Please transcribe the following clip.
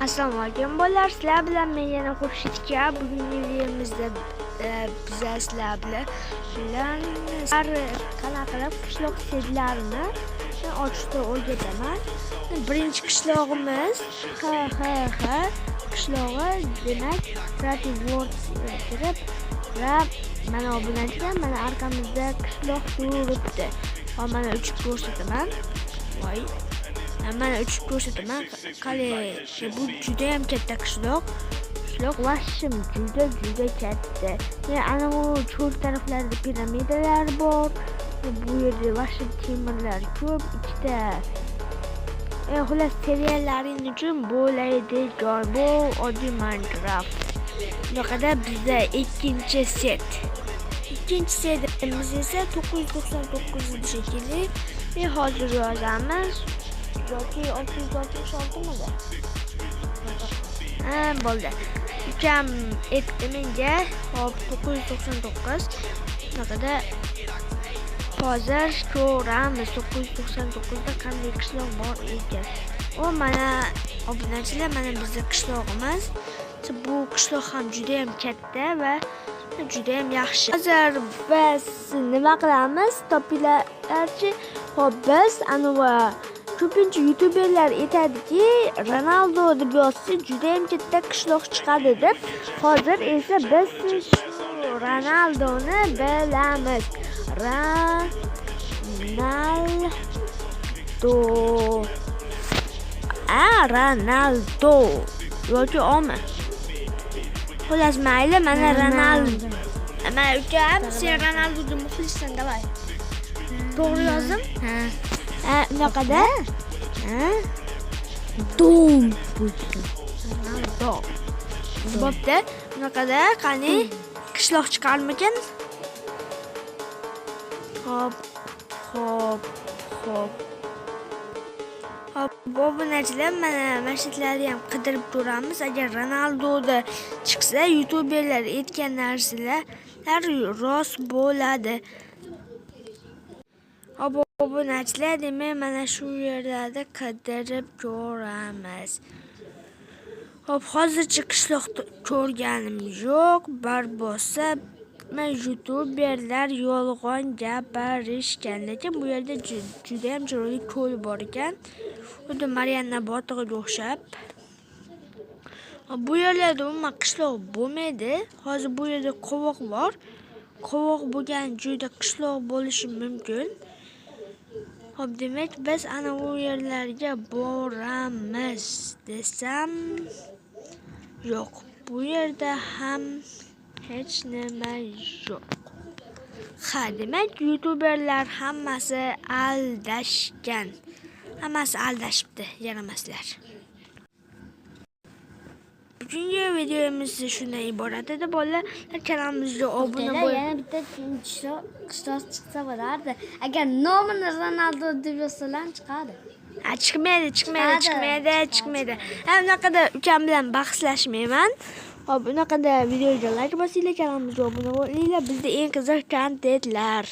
Assalomu alaykum bolalar, sizlar bilan men yana Xurshidka. Bugungi videomizda biz sizlar bilan qanaqa qishloq sedlarini ochishni o'rgataman. Birinchi qishlog'imiz qishlog'i, demak, Creative Words kirib va mana obunachilar, mana orqamizda qishloq turibdi. Hozir mana uchib ko'rsataman. Voy, mana uchib ko'rsataman. Qani, bu juda ham katta qishloq. Vashim juda katta. Ana bu cho'l taraflarida piramidalar bor. Bu yerda vashim temirlar ko'p, ikkita. Xullas, seriallaring uchun bo'laydi joy. Bu oddiy Minecraft. Buyoqda bizda ikkinchi set. İkinci setimiz ise 999 şekilli. Hozir yozamiz. Yoki 666 mıdır? Bo'ldi. Ukam aytdi menga, hop 999. Bunaqada hozir ko'ramiz 999 da qanday qishloq bor ekan. O mana obunachilar, mana bizning qishlog'imiz. Bu qishloq ham juda ham katta va juda ham yaxshi. Hozir biz nima qilamiz? Topinglarchi, hop biz anava ko'pincha youtuberlar aytadiki, Ronaldo deb yozsa juda ham katta qishloq chiqadi deb. Hozir esa biz Ronaldoni bilamiz. Ronaldo yoki omi. Xullas mayli, mana Ronaldo. Mana ukam, sen Ronaldoga muxlissan, davay. To'g'ri yozdim? Bunaqada? Ronaldo. Bo'pti. Bunaqada qani qishloq chiqarmikan? Hop. Obunachilar, mana mashitlarni ham qidirib ko'ramiz. Agar Ronaldoda chiqsa, youtuberlar aytgan narsalar rost bo'ladi. Obunachilar, demak, mana shu yerlarda qidirib ko'ramiz. Hop, hozircha qishloq ko'rganim yo'q. Bar bo'lsa, youtuberlar yolg'on gapirishgan, lekin bu yerda juda ham chiroyli ko'l bor ekan. Xuddi Marianna botig'iga o'xshab. Bu yerlarda umuman qishloq bo'lmaydi. Hozir bu yerda qovoq bor. Qovoq bo'lgan joyda qishloq bo'lishi mumkin. Hop, demak, biz ana bu yerlarga boramiz desam, yo'q. Bu yerda ham hech nima yo'q. Demak, youtuberlar hammasi aldashgan. Hammasi aldashibdi, yaramaslar. Bugungi videomiz shundan iborat edi, bolalar. Kanalimizga obuna bo'ling. Yana bitta qishloq chiqsa bo'lardi. Agar nomini Ronaldo deb yozsalar chiqadi. Chiqmaydi. Bunaqada ukam bilan bahslashmayman. Hop, bunaqada videoga like bosinglar, kanalimizga obuna bo'linglar. Bizda eng qiziq kontentlar.